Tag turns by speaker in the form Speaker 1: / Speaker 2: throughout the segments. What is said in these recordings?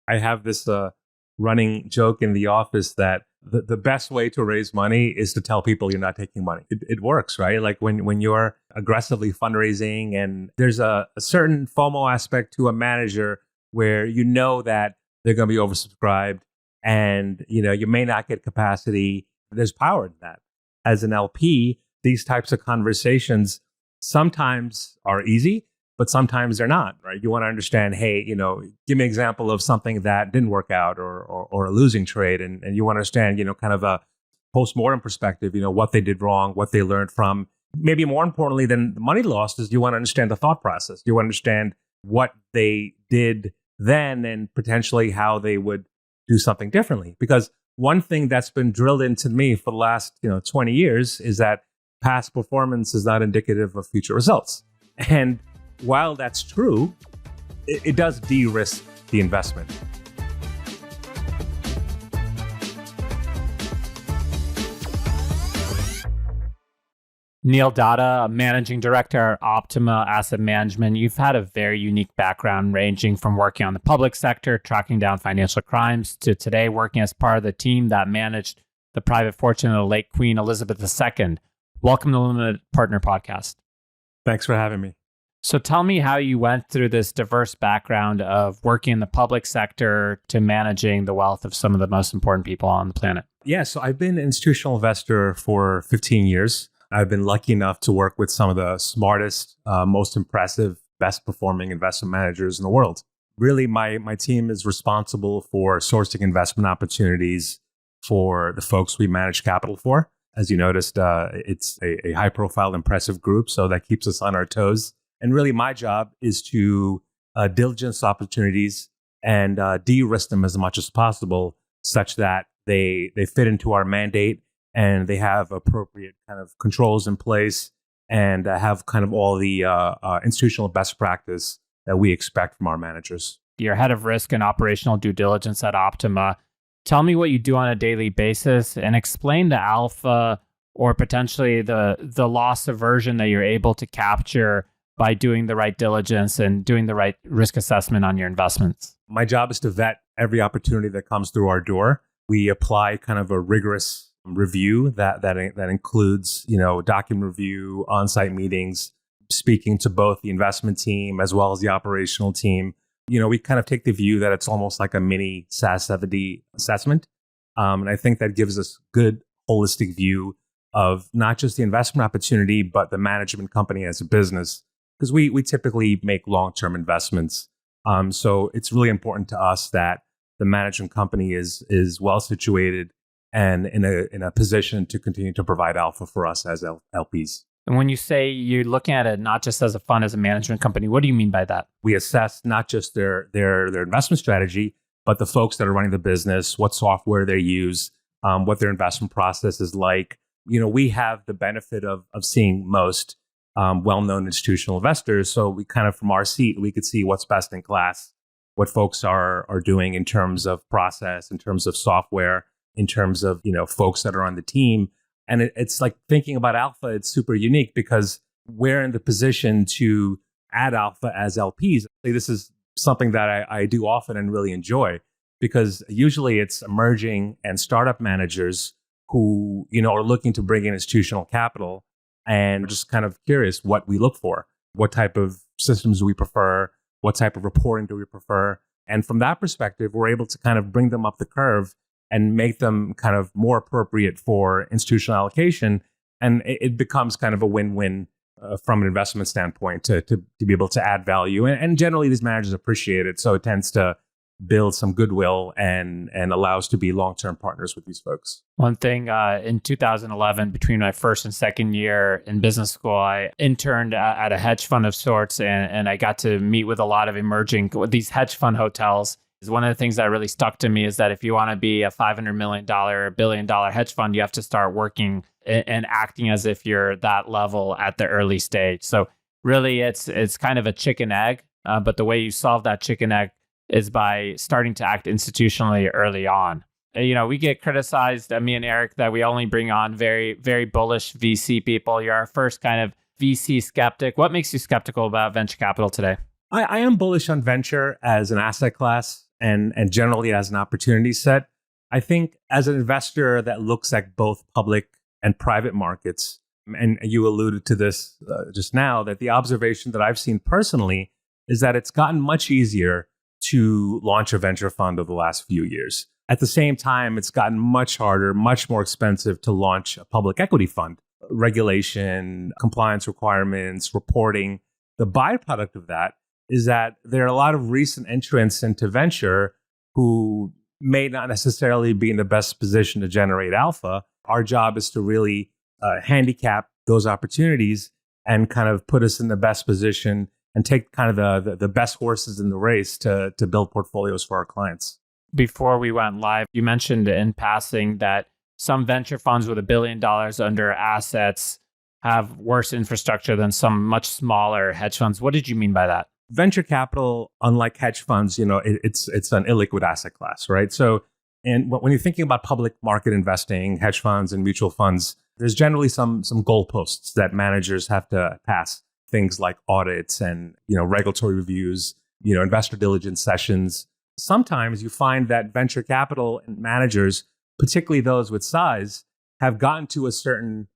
Speaker 1: I have this running joke in the office that the best way to raise money is to tell people you're not taking money. It works, right? Like when you're aggressively fundraising and there's a certain FOMO aspect to a manager where you know that they're going to be oversubscribed and you may not get capacity. There's power in that. As an LP, these types of conversations sometimes are easy, but sometimes they're not, right? You want to understand, hey, give me an example of something that didn't work out or a losing trade. And you want to understand, kind of a post-mortem perspective, what they did wrong, what they learned from. Maybe more importantly than the money lost is you want to understand the thought process. You want to understand what they did then and potentially how they would do something differently. Because one thing that's been drilled into me for the last 20 years is that past performance is not indicative of future results. And while that's true, it does de-risk the investment.
Speaker 2: Neil Datta, Managing Director at Optima Asset Management. You've had a very unique background ranging from working on the public sector, tracking down financial crimes, to today working as part of the team that managed the private fortune of the late Queen Elizabeth II. Welcome to the Limited Partner Podcast.
Speaker 1: Thanks for having me.
Speaker 2: So tell me how you went through this diverse background of working in the public sector to managing the wealth of some of the most important people on the planet.
Speaker 1: Yeah, so I've been an institutional investor for 15 years. I've been lucky enough to work with some of the smartest, most impressive, best performing investment managers in the world. Really, my team is responsible for sourcing investment opportunities for the folks we manage capital for. As you noticed, it's a high profile, impressive group, so that keeps us on our toes. And really, my job is to diligence opportunities and de-risk them as much as possible such that they fit into our mandate and they have appropriate kind of controls in place and have kind of all the institutional best practice that we expect from our managers.
Speaker 2: You're head of risk and operational due diligence at Optima. Tell me what you do on a daily basis and explain the alpha or potentially the loss aversion that you're able to capture by doing the right diligence and doing the right risk assessment on your investments.
Speaker 1: My job is to vet every opportunity that comes through our door. We apply kind of a rigorous review that includes, document review, on-site meetings, speaking to both the investment team as well as the operational team. We kind of take the view that it's almost like a mini SAS 70 assessment. And I think that gives us good holistic view of not just the investment opportunity, but the management company as a business, because we typically make long-term investments. So it's really important to us that the management company is well situated and in a position to continue to provide alpha for us as LPs.
Speaker 2: And when you say you're looking at it not just as a fund, as a management company, what do you mean by that?
Speaker 1: We assess not just their investment strategy, but the folks that are running the business, what software they use, what their investment process is like. We have the benefit of seeing most well-known institutional investors. So we kind of, from our seat, we could see what's best in class, what folks are doing in terms of process, in terms of software, in terms of, folks that are on the team. And it's like thinking about alpha, it's super unique because we're in the position to add alpha as LPs. This is something that I do often and really enjoy because usually it's emerging and startup managers who, are looking to bring in institutional capital and just kind of curious what we look for. What type of systems do we prefer? What type of reporting do we prefer? And from that perspective, we're able to kind of bring them up the curve and make them kind of more appropriate for institutional allocation. And it becomes kind of a win-win from an investment standpoint to be able to add value. And generally, these managers appreciate it. So it tends to build some goodwill and allow us to be long-term partners with these folks.
Speaker 2: One thing, in 2011, between my first and second year in business school, I interned at a hedge fund of sorts, and I got to meet with a lot of these hedge fund hotels. One of the things that really stuck to me is that if you want to be a $500 million, $1 billion hedge fund, you have to start working and acting as if you're that level at the early stage. So really, it's kind of a chicken egg, but the way you solve that chicken egg is by starting to act institutionally early on. We get criticized, me and Erik, that we only bring on very, very bullish VC people. You're our first kind of VC-skeptic. What makes you skeptical about venture capital today?
Speaker 1: I am bullish on venture as an asset class. and generally as an opportunity set. I think as an investor that looks at both public and private markets, and you alluded to this just now, that the observation that I've seen personally is that it's gotten much easier to launch a venture fund over the last few years. At the same time, it's gotten much harder, much more expensive to launch a public equity fund. Regulation, compliance requirements, reporting. The byproduct of that is that there are a lot of recent entrants into venture who may not necessarily be in the best position to generate alpha. Our job is to really handicap those opportunities and kind of put us in the best position and take kind of the best horses in the race to build portfolios for our clients.
Speaker 2: Before we went live, you mentioned in passing that some venture funds with $1 billion under assets have worse infrastructure than some much smaller hedge funds. What did you mean by that?
Speaker 1: Venture capital, unlike hedge funds, it's an illiquid asset class, right? So, and when you're thinking about public market investing, hedge funds and mutual funds, there's generally some goalposts that managers have to pass. Things like audits and regulatory reviews, investor diligence sessions. Sometimes you find that venture capital managers, particularly those with size, have gotten to a certain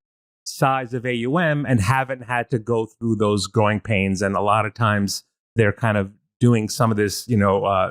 Speaker 1: size of AUM and haven't had to go through those growing pains. And a lot of times they're kind of doing some of this,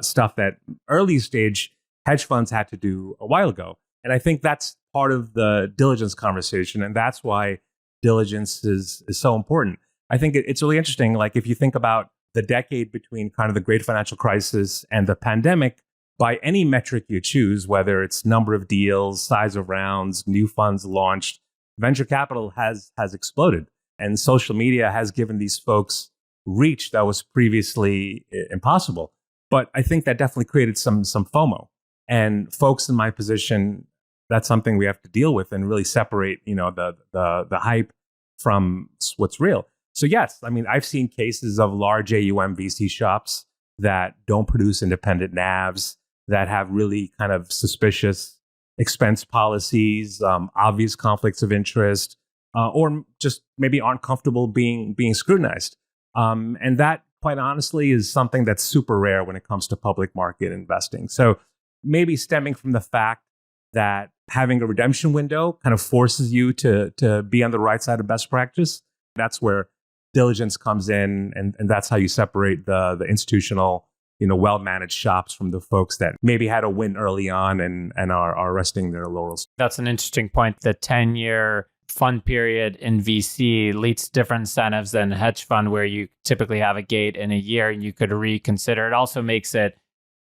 Speaker 1: stuff that early stage hedge funds had to do a while ago. And I think that's part of the diligence conversation. And that's why diligence is so important. I think it's really interesting. Like if you think about the decade between kind of the great financial crisis and the pandemic, by any metric you choose, whether it's number of deals, size of rounds, new funds launched, venture capital has exploded. And social media has given these folks reach that was previously impossible. But I think that definitely created some FOMO. And folks in my position, that's something we have to deal with and really separate, the hype from what's real. So yes, I mean, I've seen cases of large AUM VC shops that don't produce independent NAVs, that have really kind of suspicious expense policies, obvious conflicts of interest, or just maybe aren't comfortable being scrutinized. And that, quite honestly, is something that's super rare when it comes to public market investing. So maybe stemming from the fact that having a redemption window kind of forces you to be on the right side of best practice. That's where diligence comes in, and that's how you separate the institutional, well-managed shops from the folks that maybe had a win early on and are resting their laurels.
Speaker 2: That's an interesting point. The 10-year fund period in VC leads to different incentives than hedge fund, where you typically have a gate in a year and you could reconsider. It also makes it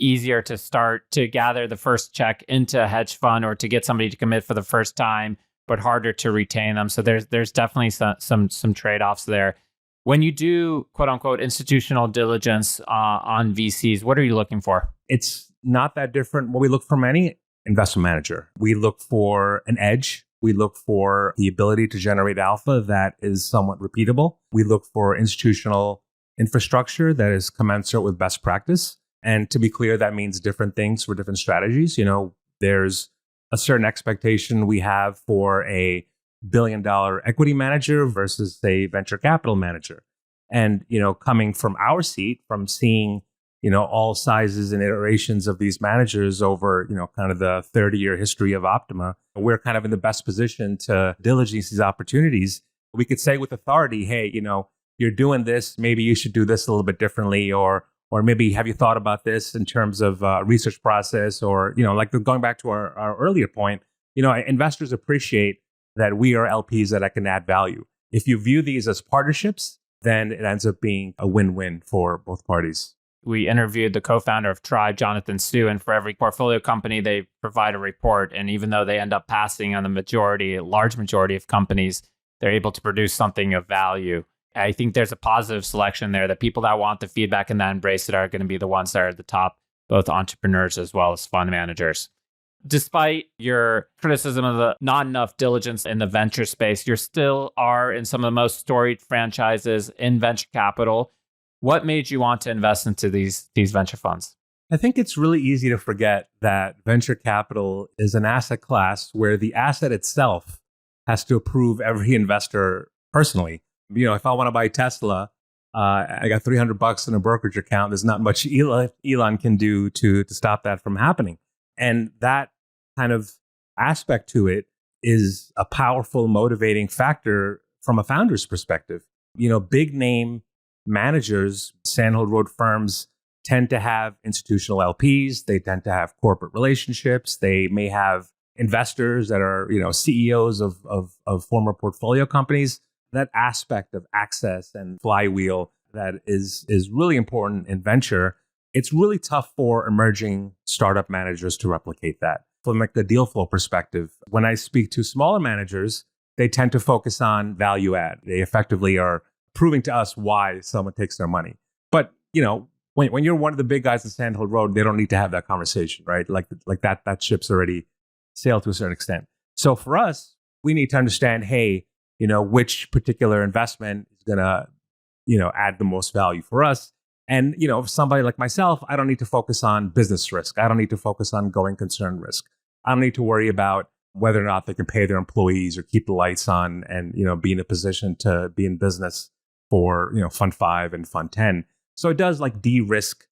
Speaker 2: easier to start to gather the first check into a hedge fund or to get somebody to commit for the first time, but harder to retain them. So there's definitely some trade-offs there. When you do quote unquote institutional diligence on VCs, what are you looking for?
Speaker 1: It's not that different what we look from any investment manager. We look for an edge. We look for the ability to generate alpha that is somewhat repeatable. We look for institutional infrastructure that is commensurate with best practice. And to be clear, that means different things for different strategies. There's a certain expectation we have for a $1 billion equity manager versus a venture capital manager. And, coming from our seat, from seeing, all sizes and iterations of these managers over, kind of the 30-year history of Optima, we're kind of in the best position to diligence these opportunities. We could say with authority, hey, you're doing this, maybe you should do this a little bit differently, or maybe have you thought about this in terms of research process, or, like going back to our earlier point, investors appreciate that we are LPs that can add value. If you view these as partnerships, then it ends up being a win-win for both parties.
Speaker 2: We interviewed the co-founder of Tribe, Jonathan Su, and for every portfolio company, they provide a report. And even though they end up passing on the large majority of companies, they're able to produce something of value. I think there's a positive selection there. The people that want the feedback and that embrace it are going to be the ones that are at the top, both entrepreneurs as well as fund managers. Despite your criticism of the not enough diligence in the venture space, you still are in some of the most storied franchises in venture capital. What made you want to invest into these venture funds?
Speaker 1: I think it's really easy to forget that venture capital is an asset class where the asset itself has to approve every investor personally. If I want to buy Tesla, I got $300 in a brokerage account. There's not much Elon can do to stop that from happening. And that kind of aspect to it is a powerful motivating factor from a founder's perspective. Big name managers, Sandhill Road firms tend to have institutional LPs. They tend to have corporate relationships. They may have investors that are, CEOs of former portfolio companies. That aspect of access and flywheel that is really important in venture. It's really tough for emerging startup managers to replicate that. From like the deal flow perspective, when I speak to smaller managers, they tend to focus on value add. They effectively are proving to us why someone takes their money. But, when you're one of the big guys in Sandhill Road, they don't need to have that conversation, right? Like that ship's already sailed to a certain extent. So for us, we need to understand, hey, which particular investment is going to, add the most value for us. And, if somebody like myself, I don't need to focus on business risk. I don't need to focus on going concern risk. I don't need to worry about whether or not they can pay their employees or keep the lights on and, be in a position to be in business for, Fund 5 and Fund 10. So it does like de-risk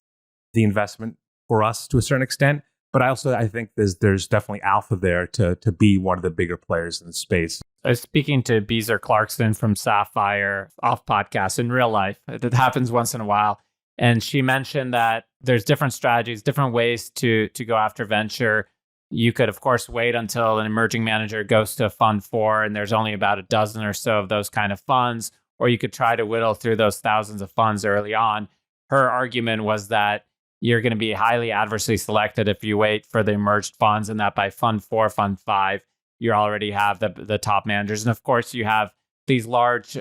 Speaker 1: the investment for us to a certain extent. But I think there's definitely alpha there to be one of the bigger players in the space.
Speaker 2: I was speaking to Beezer Clarkson from Sapphire off podcast in real life. It happens once in a while. And she mentioned that there's different strategies, different ways to go after venture. You could, of course, wait until an emerging manager goes to Fund 4 and there's only about a dozen or so of those kind of funds, or you could try to whittle through those thousands of funds early on. Her argument was that you're going to be highly adversely selected if you wait for the emerged funds, and that by Fund 4, Fund 5, you already have the top managers. And of course, you have these large,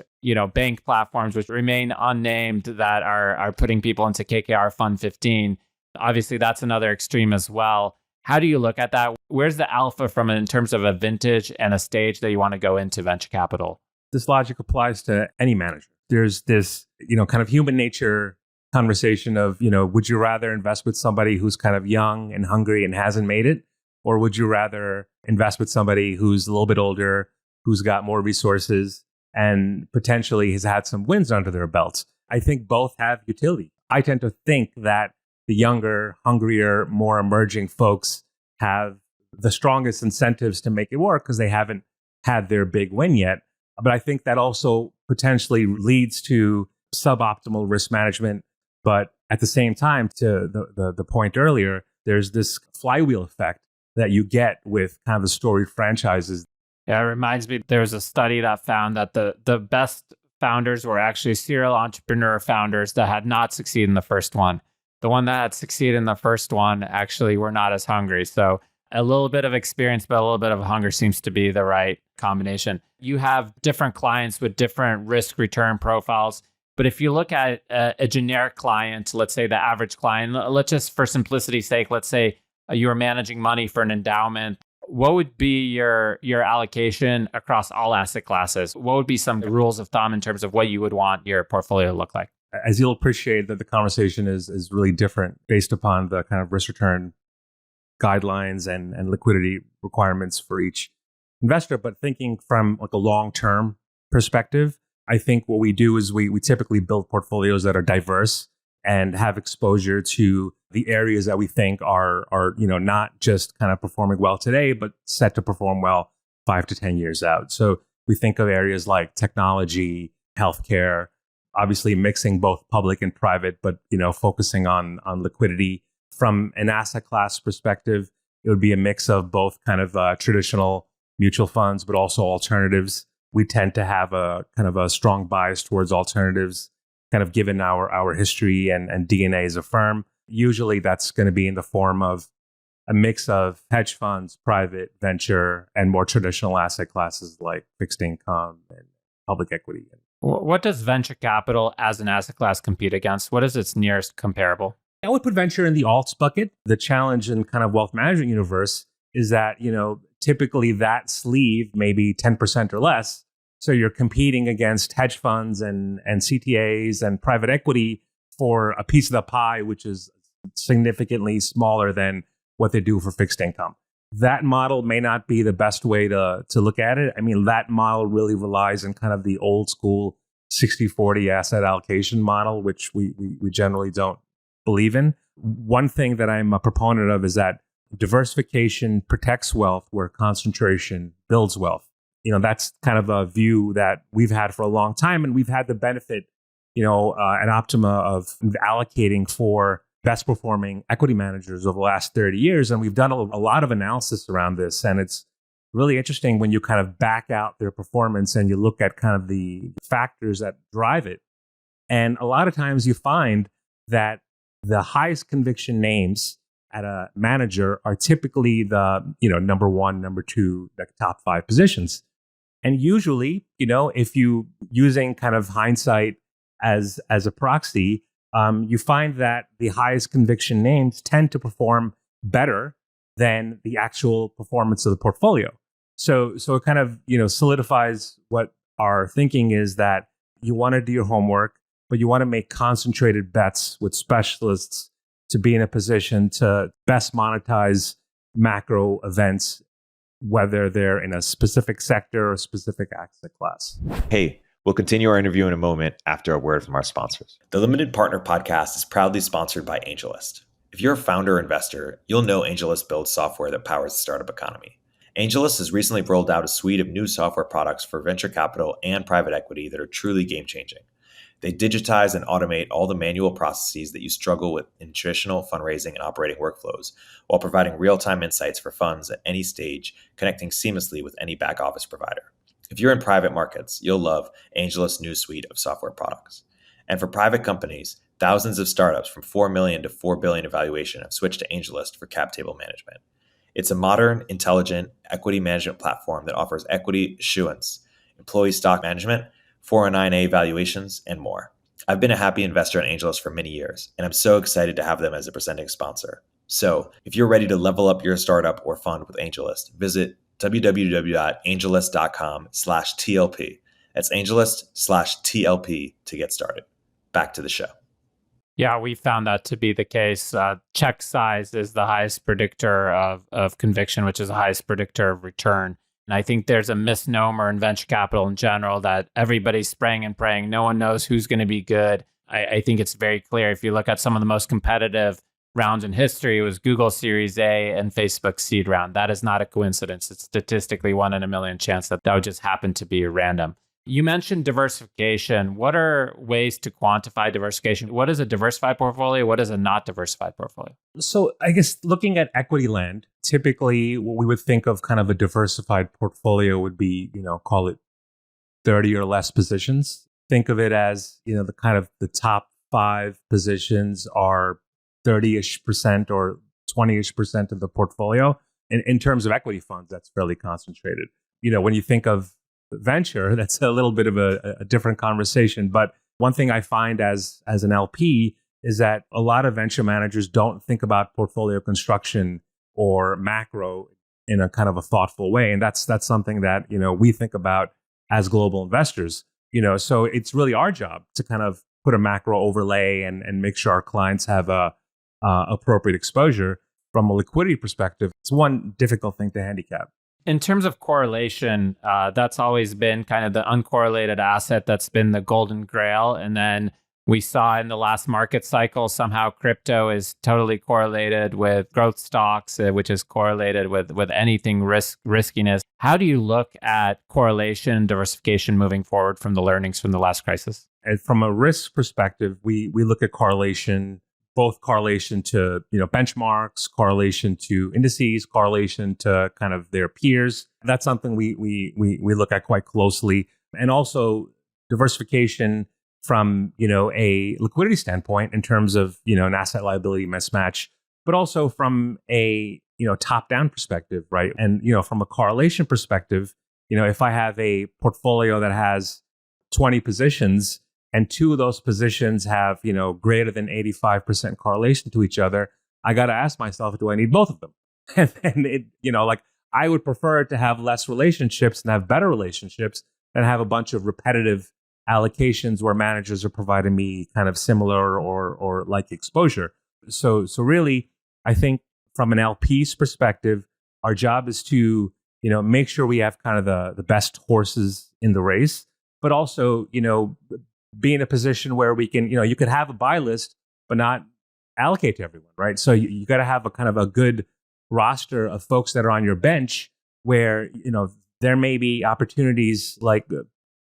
Speaker 2: bank platforms which remain unnamed that are putting people into KKR Fund 15. Obviously, that's another extreme as well. How do you look at that? Where's the alpha from in terms of a vintage and a stage that you want to go into venture capital?
Speaker 1: This logic applies to any manager. There's this, kind of human nature conversation of, would you rather invest with somebody who's kind of young and hungry and hasn't made it? Or would you rather invest with somebody who's a little bit older, who's got more resources and potentially has had some wins under their belts? I think both have utility. I tend to think that the younger, hungrier, more emerging folks have the strongest incentives to make it work because they haven't had their big win yet. But I think that also potentially leads to suboptimal risk management. But at the same time, to the point earlier, there's this flywheel effect that you get with kind of the storied franchises.
Speaker 2: Yeah, it reminds me, there was a study that found that the best founders were actually serial entrepreneur founders that had not succeeded in the first one. The one that had succeeded in the first one actually were not as hungry. So a little bit of experience, but a little bit of hunger seems to be the right combination. You have different clients with different risk return profiles. But if you look at a generic client, let's say the average client, let's just for simplicity's sake, let's say you are managing money for an endowment. What would be your allocation across all asset classes? What would be some rules of thumb in terms of what you would want your portfolio to look like?
Speaker 1: As you'll appreciate, that the conversation is really different based upon the kind of risk return guidelines and liquidity requirements for each investor. But thinking from like a long-term perspective, I think what we do is we typically build portfolios that are diverse and have exposure to the areas that we think are not just kind of performing well today, but set to perform well 5 to 10 years out. So we think of areas like technology, healthcare, obviously mixing both public and private, but focusing on liquidity. From an asset class perspective, it would be a mix of both kind of traditional mutual funds, but also alternatives. We tend to have a kind of a strong bias towards alternatives, kind of given our history and DNA as a firm. Usually that's going to be in the form of a mix of hedge funds, private, venture, and more traditional asset classes like fixed income and public equity.
Speaker 2: What does venture capital as an asset class compete against? What is its nearest comparable?
Speaker 1: I would put venture in the alts bucket. The challenge in kind of wealth management universe is that, typically that sleeve may be 10% or less. So you're competing against hedge funds and CTAs and private equity for a piece of the pie, which is significantly smaller than what they do for fixed income. That model may not be the best way to look at it. I mean, that model really relies on kind of the old school 60-40 asset allocation model, which we generally don't believe in. One thing that I'm a proponent of is that diversification protects wealth where concentration builds wealth. That's kind of a view that we've had for a long time, and we've had the benefit, at Optima of allocating for best performing equity managers over the last 30 years. And we've done a lot of analysis around this. And it's really interesting when you kind of back out their performance and you look at kind of the factors that drive it. And a lot of times you find that the highest conviction names at a manager are typically the, number one, number two, the top five positions. And usually, if you using kind of hindsight as a proxy, you find that the highest conviction names tend to perform better than the actual performance of the portfolio. So it kind of, solidifies what our thinking is, that you want to do your homework, but you want to make concentrated bets with specialists to be in a position to best monetize macro events, whether they're in a specific sector or specific asset class.
Speaker 3: Hey, we'll continue our interview in a moment after a word from our sponsors. The Limited Partner Podcast is proudly sponsored by AngelList. If you're a founder or investor, you'll know AngelList builds software that powers the startup economy. AngelList has recently rolled out a suite of new software products for venture capital and private equity that are truly game-changing. They digitize and automate all the manual processes that you struggle with in traditional fundraising and operating workflows, while providing real-time insights for funds at any stage, connecting seamlessly with any back office provider. If you're in private markets, you'll love AngelList's new suite of software products. And for private companies, thousands of startups from 4 million to 4 billion in valuation have switched to AngelList for cap table management. It's a modern, intelligent equity management platform that offers equity issuance, employee stock management, 409A valuations, and more. I've been a happy investor in AngelList for many years, and I'm so excited to have them as a presenting sponsor. So if you're ready to level up your startup or fund with AngelList, visit www.angellist.com/TLP. That's AngelList/TLP to get started. Back to the show.
Speaker 2: Yeah, we found that to be the case. Check size is the highest predictor of conviction, which is the highest predictor of return. And I think there's a misnomer in venture capital in general that everybody's spraying and praying. No one knows who's going to be good. I think it's very clear. If you look at some of the most competitive rounds in history, it was Google Series A and Facebook seed round. That is not a coincidence. It's statistically 1 in a million chance that would just happen to be random. You mentioned diversification. What are ways to quantify diversification? What is a diversified portfolio? What is a not diversified portfolio?
Speaker 1: So I guess looking at equity land, typically what we would think of kind of a diversified portfolio would be, call it 30 or less positions. Think of it as, the kind of the top 5 positions are 30-ish% or 20-ish% of the portfolio. In terms of equity funds, that's fairly concentrated. When you think of venture, that's a little bit of a different conversation. But one thing I find as an LP is that a lot of venture managers don't think about portfolio construction or macro in a kind of a thoughtful way. And that's something that, we think about as global investors. So it's really our job to kind of put a macro overlay and make sure our clients have a appropriate exposure. From a liquidity perspective, it's one difficult thing to handicap.
Speaker 2: In terms of correlation, that's always been kind of the uncorrelated asset that's been the golden grail. And then we saw in the last market cycle, somehow crypto is totally correlated with growth stocks, which is correlated with anything riskiness. How do you look at correlation and diversification moving forward from the learnings from the last crisis?
Speaker 1: And from a risk perspective, we look at correlation, both correlation to benchmarks, correlation to indices, correlation to kind of their peers. That's something we look at quite closely, and also diversification from a liquidity standpoint in terms of an asset liability mismatch, but also from a top down perspective, right? And from a correlation perspective, if I have a portfolio that has 20 positions, and 2 of those positions have, greater than 85% correlation to each other, I got to ask myself, do I need both of them? And it, I would prefer to have less relationships and have better relationships than have a bunch of repetitive allocations where managers are providing me kind of similar or like exposure. So really, I think from an LP's perspective, our job is to, make sure we have kind of the best horses in the race. but also, be in a position where we can, you could have a buy list, but not allocate to everyone, right? So you got to have a kind of a good roster of folks that are on your bench where, there may be opportunities like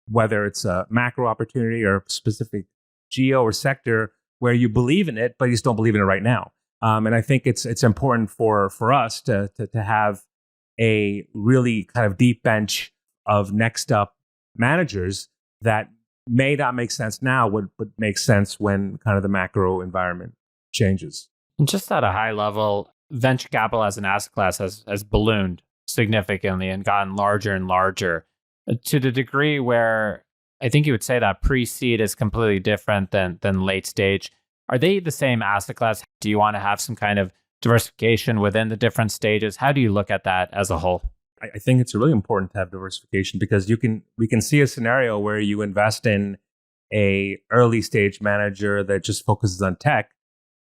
Speaker 1: whether it's a macro opportunity or specific geo or sector where you believe in it, but you just don't believe in it right now. And I think it's important for us to have a really kind of deep bench of next up managers that may not make sense now, but make sense when kind of the macro environment changes.
Speaker 2: And just at a high level, venture capital as an asset class has ballooned significantly and gotten larger and larger to the degree where I think you would say that pre-seed is completely different than late stage. Are they the same asset class? Do you want to have some kind of diversification within the different stages? How do you look at that as a whole?
Speaker 1: I think it's really important to have diversification because we can see a scenario where you invest in a early stage manager that just focuses on tech,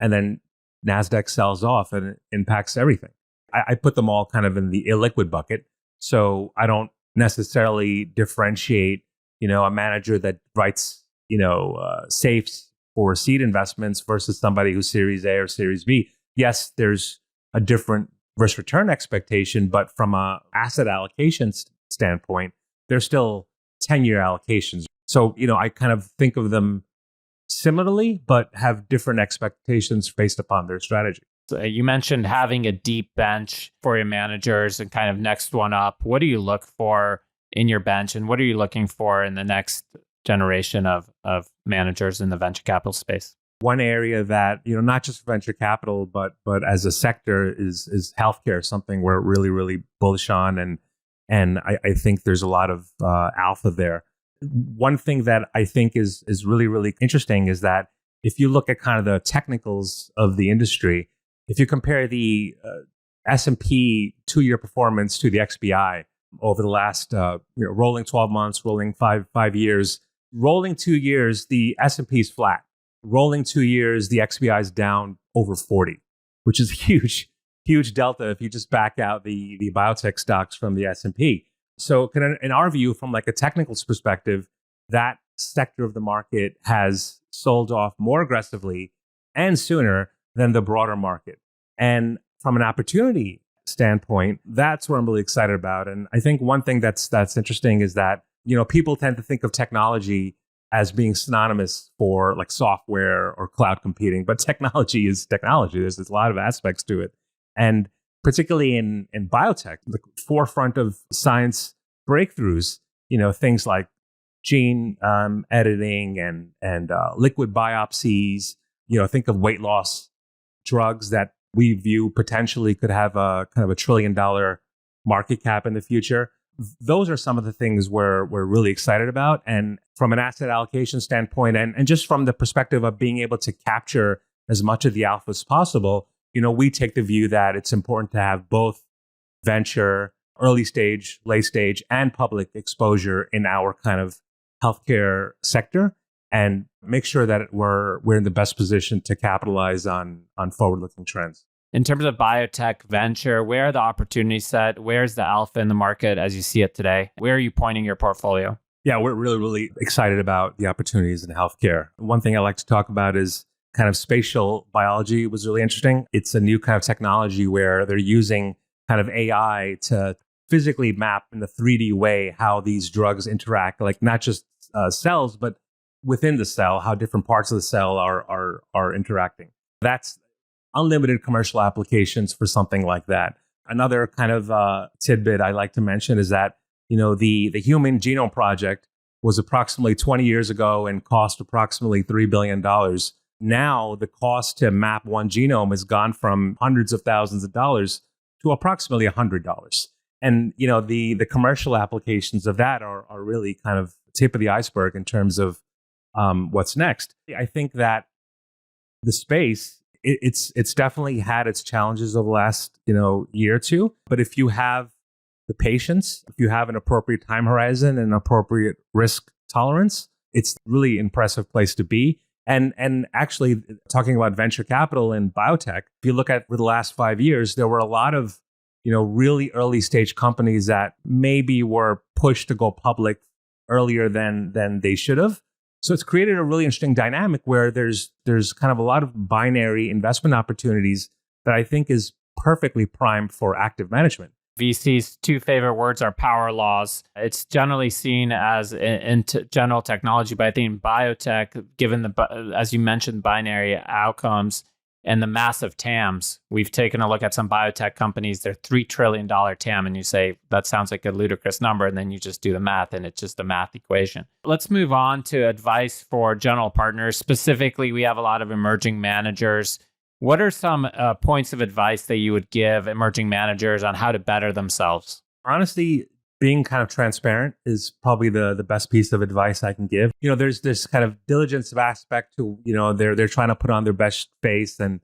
Speaker 1: and then NASDAQ sells off and it impacts everything. I put them all kind of in the illiquid bucket, so I don't necessarily differentiate, a manager that writes, safes for seed investments versus somebody who's Series A or Series B. Yes, there's a different risk return expectation, but from a asset allocation standpoint, they're still 10-year allocations. So, I kind of think of them similarly, but have different expectations based upon their strategy.
Speaker 2: So you mentioned having a deep bench for your managers and kind of next one up. What do you look for in your bench, and what are you looking for in the next generation of managers in the venture capital space?
Speaker 1: One area that, not just venture capital, but as a sector is healthcare, something we're really, really bullish on. And I think there's a lot of alpha there. One thing that I think is really, really interesting is that if you look at kind of the technicals of the industry, if you compare the S&P 2-year performance to the XBI over the last rolling 12 months, rolling five years, rolling 2 years, the S&P is flat. Rolling 2 years, the XBI is down over 40, which is huge delta if you just back out the biotech stocks from the S&P. So in our view, from like a technical perspective, that sector of the market has sold off more aggressively and sooner than the broader market. And from an opportunity standpoint, that's what I'm really excited about. And I think one thing that's interesting is that, people tend to think of technology as being synonymous for like software or cloud computing, but technology is technology. There's a lot of aspects to it. And particularly in biotech, the forefront of science breakthroughs, things like gene editing and liquid biopsies, think of weight loss drugs that we view potentially could have a kind of $1 trillion market cap in the future. Those are some of the things we're really excited about. And from an asset allocation standpoint, and just from the perspective of being able to capture as much of the alpha as possible, we take the view that it's important to have both venture, early stage, late stage, and public exposure in our kind of healthcare sector, and make sure that we're in the best position to capitalize on forward-looking trends.
Speaker 2: In terms of biotech venture, where are the opportunities set? Where's the alpha in the market as you see it today? Where are you pointing your portfolio?
Speaker 1: Yeah, we're really, really excited about the opportunities in healthcare. One thing I like to talk about is kind of spatial biology was really interesting. It's a new kind of technology where they're using kind of AI to physically map in a 3D way how these drugs interact, like not just cells, but within the cell, how different parts of the cell are interacting. That's unlimited commercial applications for something like that. Another kind of tidbit I like to mention is that, the Human Genome Project was approximately 20 years ago and cost approximately $3 billion. Now, the cost to map one genome has gone from hundreds of thousands of dollars to approximately $100. And, the commercial applications of that are really kind of tip of the iceberg in terms of what's next. I think that the space, it's definitely had its challenges over the last, year or two. But if you have the patience, if you have an appropriate time horizon and appropriate risk tolerance, it's really impressive place to be. And actually, talking about venture capital and biotech, if you look at the last 5 years, there were a lot of, really early stage companies that maybe were pushed to go public earlier than they should have. So it's created a really interesting dynamic where there's kind of a lot of binary investment opportunities that I think is perfectly primed for active management.
Speaker 2: VC's two favorite words are power laws. It's generally seen as in general technology, but I think in biotech, given as you mentioned, binary outcomes and the massive TAMs, we've taken a look at some biotech companies, they're $3 trillion TAM, and you say, that sounds like a ludicrous number, and then you just do the math, and it's just a math equation. Let's move on to advice for general partners. Specifically, we have a lot of emerging managers. What are some points of advice that you would give emerging managers on how to better themselves?
Speaker 1: Honestly, being kind of transparent is probably the best piece of advice I can give. There's this kind of diligence aspect to, they're trying to put on their best face and,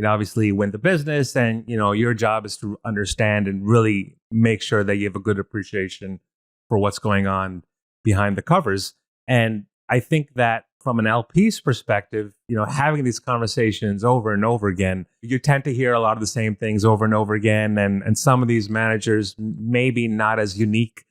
Speaker 1: obviously win the business. And, your job is to understand and really make sure that you have a good appreciation for what's going on behind the covers. And I think that from an LP's perspective, having these conversations over and over again, you tend to hear a lot of the same things over and over again. And some of these managers maybe not as unique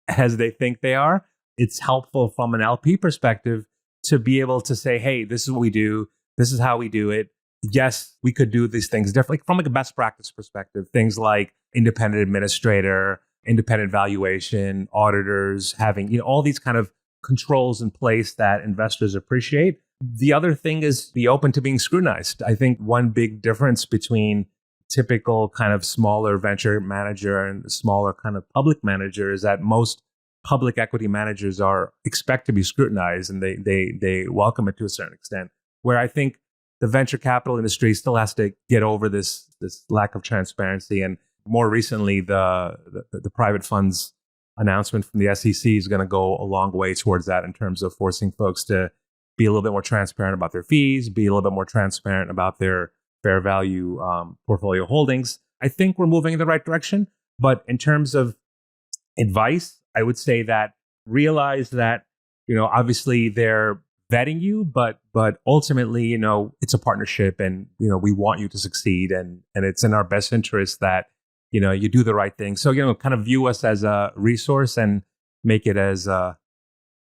Speaker 1: as they think they are. It's helpful from an LP perspective to be able to say, hey, this is what we do. This is how we do it. Yes, we could do these things differently. From like a best practice perspective, things like independent administrator, independent valuation, auditors, having, all these kind of controls in place that investors appreciate. The other thing is be open to being scrutinized. I think one big difference between typical kind of smaller venture manager and smaller kind of public manager is that most public equity managers expect to be scrutinized, and they welcome it to a certain extent. Where I think the venture capital industry still has to get over this lack of transparency. And more recently, the private funds announcement from the SEC is going to go a long way towards that in terms of forcing folks to be a little bit more transparent about their fees, be a little bit more transparent about their fair value portfolio holdings. I think we're moving in the right direction. But in terms of advice, I would say that realize that, obviously they're vetting you, but ultimately, it's a partnership and, we want you to succeed. And it's in our best interest that you do the right thing. So, kind of view us as a resource and make it as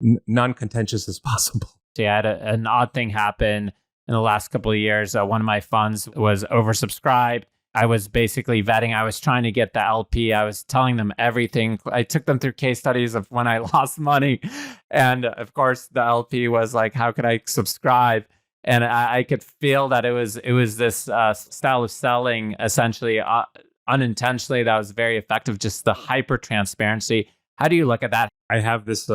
Speaker 1: non-contentious as possible.
Speaker 2: Yeah, I had an odd thing happen in the last couple of years. One of my funds was oversubscribed. I was basically vetting. I was trying to get the LP. I was telling them everything. I took them through case studies of when I lost money. And of course, the LP was like, how could I subscribe? And I could feel that it was this style of selling, essentially, unintentionally, that was very effective, just the hyper transparency. How do you look at that?
Speaker 1: I have this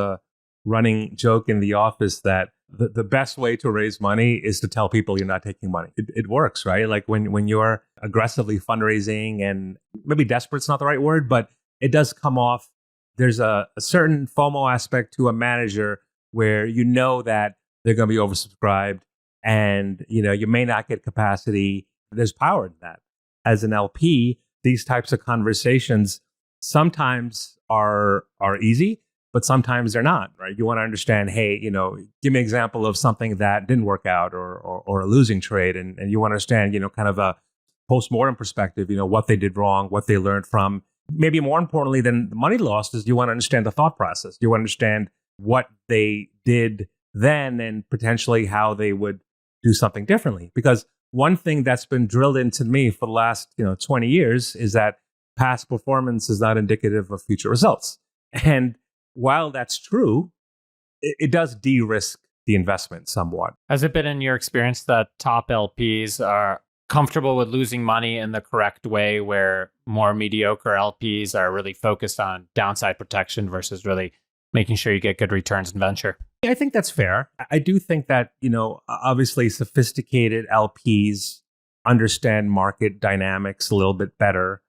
Speaker 1: running joke in the office that the best way to raise money is to tell people you're not taking money. It works, right? Like when you're aggressively fundraising, and maybe desperate's not the right word, but it does come off. There's a certain FOMO aspect to a manager where that they're going to be oversubscribed and, you may not get capacity. There's power in that. As an LP, these types of conversations sometimes are easy, but sometimes they're not, right? You want to understand, hey, give me an example of something that didn't work out or a losing trade. And you want to understand, kind of a post-mortem perspective, what they did wrong, what they learned from. Maybe more importantly than the money lost is you want to understand the thought process. You want to understand what they did then and potentially how they would do something differently. Because one thing that's been drilled into me for the last 20 years is that past performance is not indicative of future results. And while that's true, it does de-risk the investment somewhat.
Speaker 2: Has it been in your experience that top LPs are comfortable with losing money in the correct way, where more mediocre LPs are really focused on downside protection versus really making sure you get good returns in venture?
Speaker 1: I think that's fair. I do think that, obviously sophisticated LPs understand market dynamics a little bit better.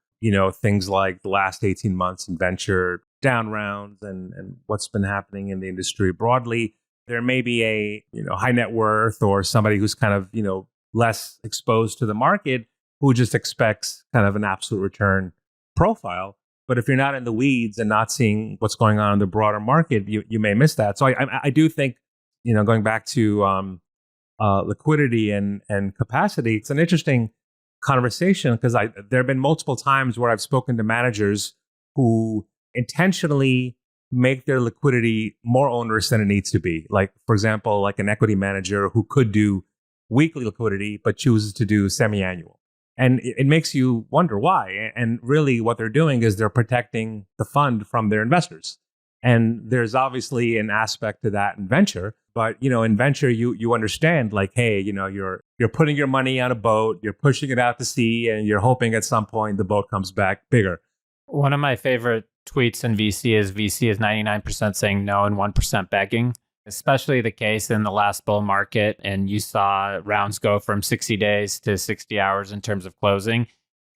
Speaker 1: Things like the last 18 months in venture, down rounds and what's been happening in the industry broadly. There may be a, high net worth or somebody who's kind of, less exposed to the market who just expects kind of an absolute return profile. But if you're not in the weeds and not seeing what's going on in the broader market, you may miss that. So I do think, going back to liquidity and capacity, it's an interesting conversation because there have been multiple times where I've spoken to managers who intentionally make their liquidity more onerous than it needs to be. Like, for example, like an equity manager who could do weekly liquidity, but chooses to do semi-annual. And it makes you wonder why. And really what they're doing is they're protecting the fund from their investors. And there's obviously an aspect to that in venture. But, in venture, you understand like, hey, you're putting your money on a boat, you're pushing it out to sea, and you're hoping at some point the boat comes back bigger.
Speaker 2: One of my favorite tweets in VC is 99% saying no and 1% begging, especially the case in the last bull market. And you saw rounds go from 60 days to 60 hours in terms of closing.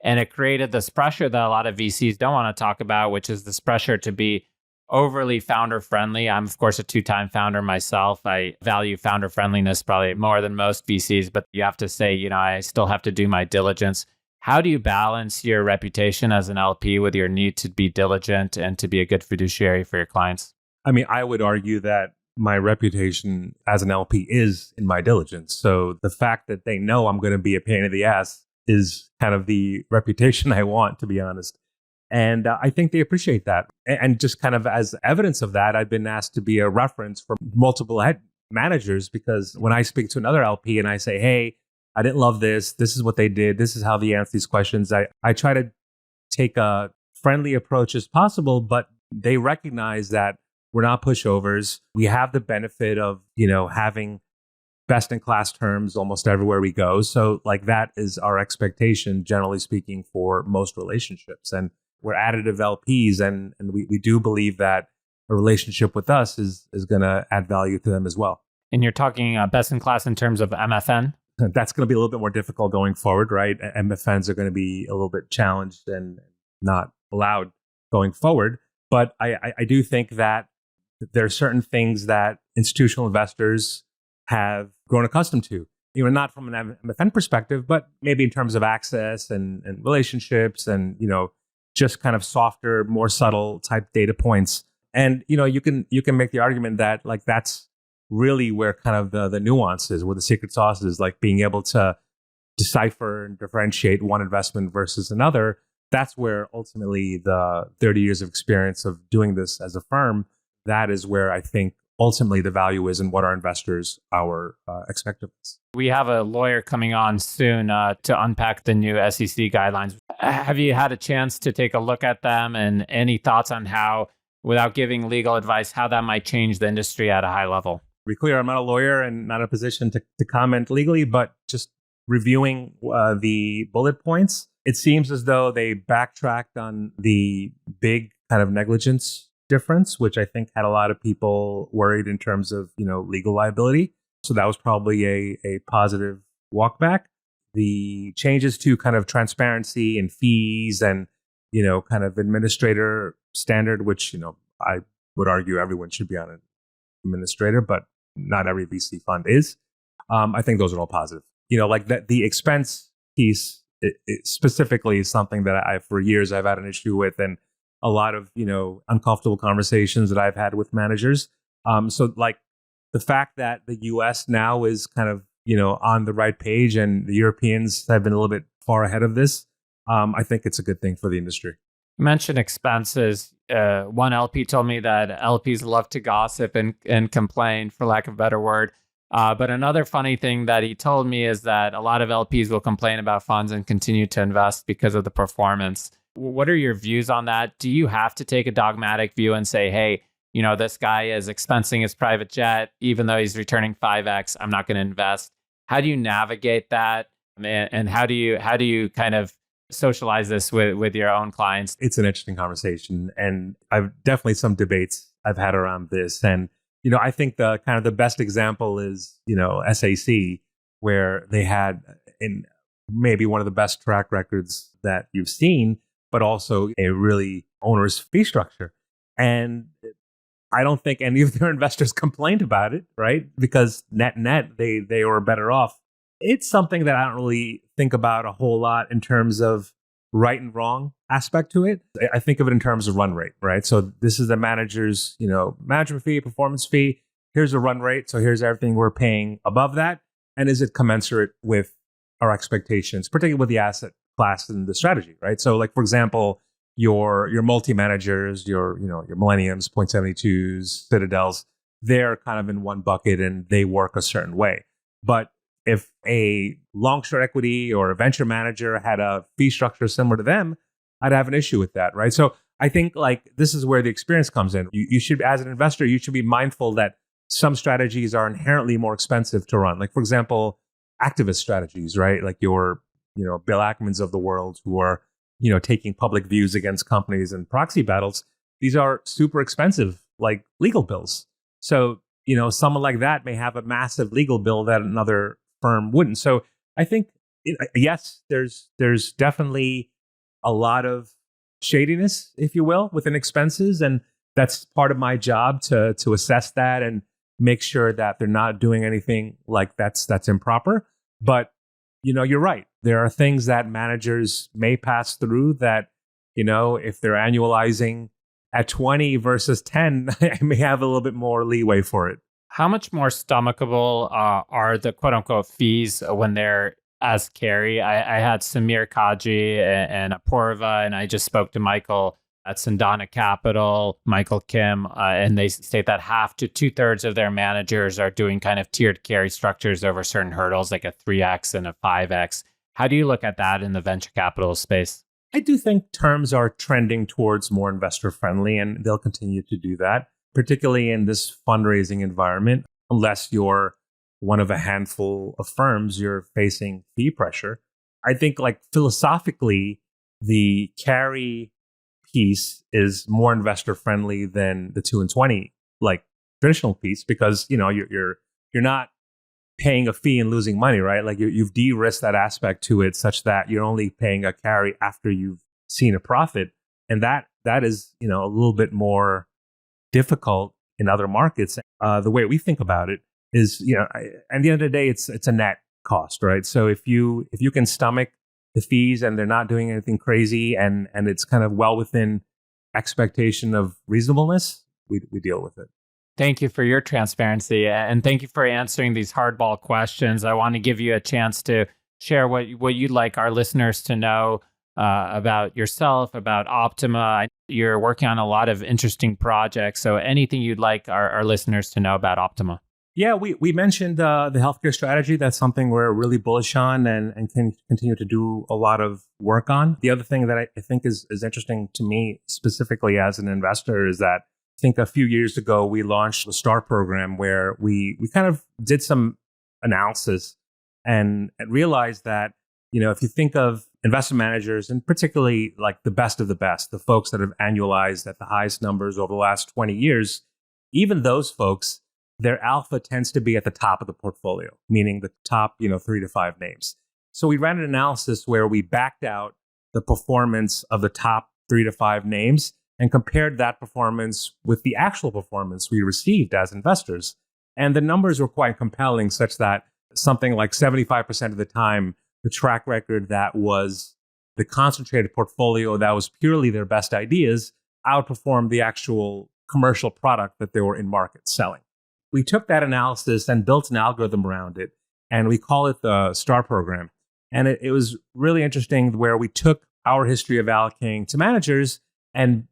Speaker 2: And it created this pressure that a lot of VCs don't want to talk about, which is this pressure to be overly founder friendly. I'm, of course, a 2-time founder myself. I value founder friendliness probably more than most VCs, but you have to say, I still have to do my diligence. How do you balance your reputation as an LP with your need to be diligent and to be a good fiduciary for your clients?
Speaker 1: I mean, I would argue that my reputation as an LP is in my diligence. So the fact that they know I'm going to be a pain in the ass is kind of the reputation I want, to be honest. And I think they appreciate that. And just kind of as evidence of that, I've been asked to be a reference for multiple head managers, because when I speak to another LP and I say, hey, I didn't love this, this is what they did, this is how they answer these questions, I try to take a friendly approach as possible, but they recognize that we're not pushovers. We have the benefit of, having best in class terms almost everywhere we go. So like that is our expectation, generally speaking, for most relationships. And we're additive LPs, and we do believe that a relationship with us is going to add value to them as well.
Speaker 2: And you're talking best in class in terms of MFN?
Speaker 1: That's going to be a little bit more difficult going forward, right? MFNs are going to be a little bit challenged and not allowed going forward. But I do think that there are certain things that institutional investors have grown accustomed to, not from an MFN perspective, but maybe in terms of access and relationships and, just kind of softer, more subtle type data points. And, you can make the argument that like that's really where kind of the nuance is, where the secret sauce is, like being able to decipher and differentiate one investment versus another. That's where ultimately the 30 years of experience of doing this as a firm, that is where I think ultimately the value is and what our investors expect of us.
Speaker 2: We have a lawyer coming on soon to unpack the new SEC guidelines. Have you had a chance to take a look at them, and any thoughts on how, without giving legal advice, how that might change the industry at a high level?
Speaker 1: To be clear, I'm not a lawyer and not in a position to comment legally, but just reviewing the bullet points, it seems as though they backtracked on the big kind of negligence difference, which I think had a lot of people worried in terms of, legal liability. So that was probably a positive walk back. The changes to kind of transparency and fees and, kind of administrator standard, which, I would argue everyone should be on an administrator, but not every VC fund is. I think those are all positive. Like that, the expense piece it specifically is something that for years I've had an issue with, and a lot of, uncomfortable conversations that I've had with managers. So like the fact that the US now is kind of, on the right page and the Europeans have been a little bit far ahead of this, I think it's a good thing for the industry.
Speaker 2: You mentioned expenses. One LP told me that LPs love to gossip and complain, for lack of a better word. But another funny thing that he told me is that a lot of LPs will complain about funds and continue to invest because of the performance. What are your views on that? Do you have to take a dogmatic view and say, hey, this guy is expensing his private jet, even though he's returning 5x, I'm not going to invest? How do you navigate that? And how do you kind of socialize this with your own clients?
Speaker 1: It's an interesting conversation. And I've definitely some debates I've had around this. And, I think the kind of the best example is, SAC, where they had in maybe one of the best track records that you've seen, but also a really onerous fee structure. And I don't think any of their investors complained about it, right? Because net, they were better off. It's something that I don't really think about a whole lot in terms of right and wrong aspect to it. I think of it in terms of run rate, right? So this is the manager's, management fee, performance fee. Here's a run rate. So here's everything we're paying above that. And is it commensurate with our expectations, particularly with the asset class and the strategy, right? So like, for example, your multi-managers, your Millenniums, Point 72s, Citadels, they're kind of in one bucket and they work a certain way. But if a long short equity or a venture manager had a fee structure similar to them, I'd have an issue with that, right? So I think like this is where the experience comes in. You should, as an investor, you should be mindful that some strategies are inherently more expensive to run. Like, for example, activist strategies, right? Like your, Bill Ackmans of the world who are, taking public views against companies and proxy battles. These are super expensive, like legal bills. So, someone like that may have a massive legal bill that another firm wouldn't. So I think, yes, there's definitely a lot of shadiness, if you will, within expenses. And that's part of my job to assess that and make sure that they're not doing anything like that's improper. But, you're right. There are things that managers may pass through that, if they're annualizing at 20 versus 10, I may have a little bit more leeway for it.
Speaker 2: How much more stomachable are the quote unquote fees when they're as carry? I had Samir Kaji and Apurva, and I just spoke to Michael at Sandana Capital, Michael Kim, and they state that half to 2/3 of their managers are doing kind of tiered carry structures over certain hurdles, like a 3x and a 5x. How do you look at that in the venture capital space?
Speaker 1: I do think terms are trending towards more investor friendly, and they'll continue to do that, particularly in this fundraising environment. Unless you're one of a handful of firms, you're facing fee pressure. I think like philosophically, the carry piece is more investor friendly than the 2 and 20 like traditional piece, because you're not paying a fee and losing money, right? Like you've de-risked that aspect to it such that you're only paying a carry after you've seen a profit, and that is a little bit more difficult in other markets. The way we think about it is, at the end of the day, it's a net cost, right? So if you can stomach the fees and they're not doing anything crazy and it's kind of well within expectation of reasonableness, we deal with it.
Speaker 2: Thank you for your transparency, and thank you for answering these hardball questions. I want to give you a chance to share what you'd like our listeners to know about yourself, about Optima. You're working on a lot of interesting projects, so anything you'd like our listeners to know about Optima.
Speaker 1: Yeah, we mentioned the healthcare strategy. That's something we're really bullish on and can continue to do a lot of work on. The other thing that I think is interesting to me specifically as an investor is that I think a few years ago, we launched the STAR program where we kind of did some analysis and realized that, if you think of investment managers, and particularly like the best of the best, the folks that have annualized at the highest numbers over the last 20 years, even those folks, their alpha tends to be at the top of the portfolio, meaning the top, 3 to 5 names. So we ran an analysis where we backed out the performance of the top 3 to 5 names and compared that performance with the actual performance we received as investors. And the numbers were quite compelling, such that something like 75% of the time, the track record that was the concentrated portfolio that was purely their best ideas outperformed the actual commercial product that they were in market selling. We took that analysis and built an algorithm around it, and we call it the STAR program. And it was really interesting where we took our history of allocating to managers and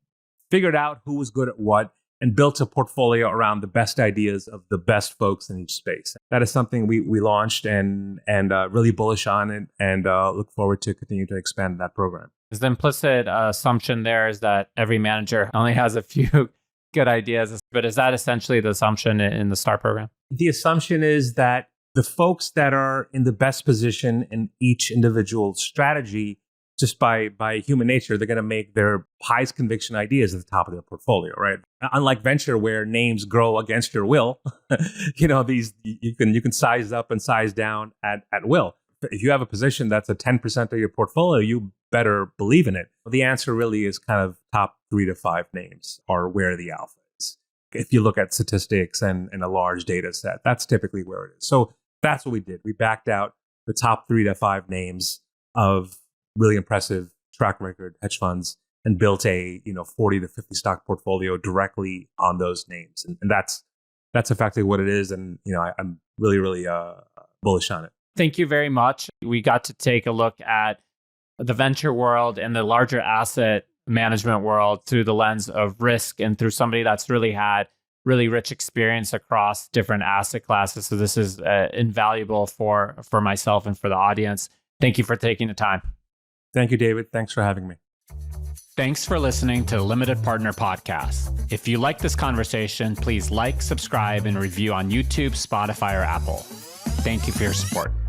Speaker 1: figured out who was good at what and built a portfolio around the best ideas of the best folks in each space. That is something we launched and really bullish on it, and look forward to continue to expand that program.
Speaker 2: Is the implicit assumption there is that every manager only has a few good ideas, but is that essentially the assumption in the STAR program?
Speaker 1: The assumption is that the folks that are in the best position in each individual strategy, just by human nature, they're going to make their highest conviction ideas at the top of their portfolio, right? Unlike venture, where names grow against your will, these you can size up and size down at will. If you have a position that's a 10% of your portfolio, you better believe in it. The answer really is kind of top 3 to 5 names are where the alpha is. If you look at statistics and a large data set, that's typically where it is. So that's what we did. We backed out the top 3 to 5 names of really impressive track record hedge funds and built a 40 to 50 stock portfolio directly on those names. And that's effectively what it is. And I'm really, really bullish on it.
Speaker 2: Thank you very much. We got to take a look at the venture world and the larger asset management world through the lens of risk and through somebody that's really had really rich experience across different asset classes. So this is invaluable for myself and for the audience. Thank you for taking the time.
Speaker 1: Thank you, David. Thanks for having me.
Speaker 2: Thanks for listening to the Limited Partner Podcast. If you like this conversation, please like, subscribe, and review on YouTube, Spotify, or Apple. Thank you for your support.